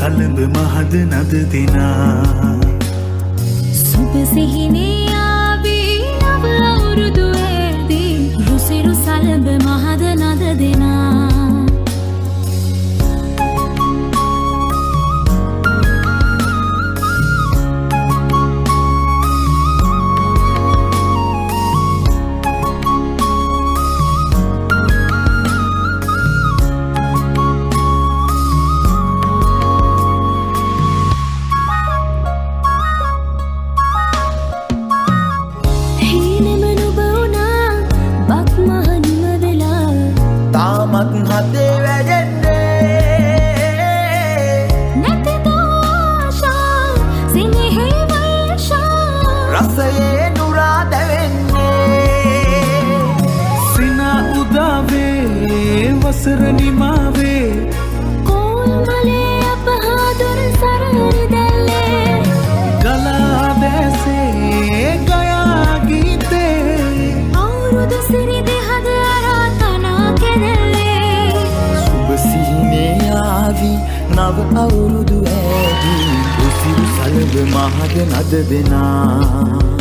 සලඹ මහද නද දෙනා සුබ සිහිනේ ආවේ නව අවුරුදුවේදී රුසිරු සලඹ මහද නද දෙනා තාමත් හදේ වැඩෙන්නේ නැතිද ආශා සිනහේ වර්ෂා රසයේ නුරා දැවෙන්නේ සිනා උදාවේ වසර නිමාවේ කෝල්මලේ අපහාදුර සරහරි දැල්ලේ ගලා දැසේ ගයා ගීතේ අවුරුදු සිරිදි හද නව අවුරුදු ඇදී රුසිරු සලඹ මහද නද දෙනා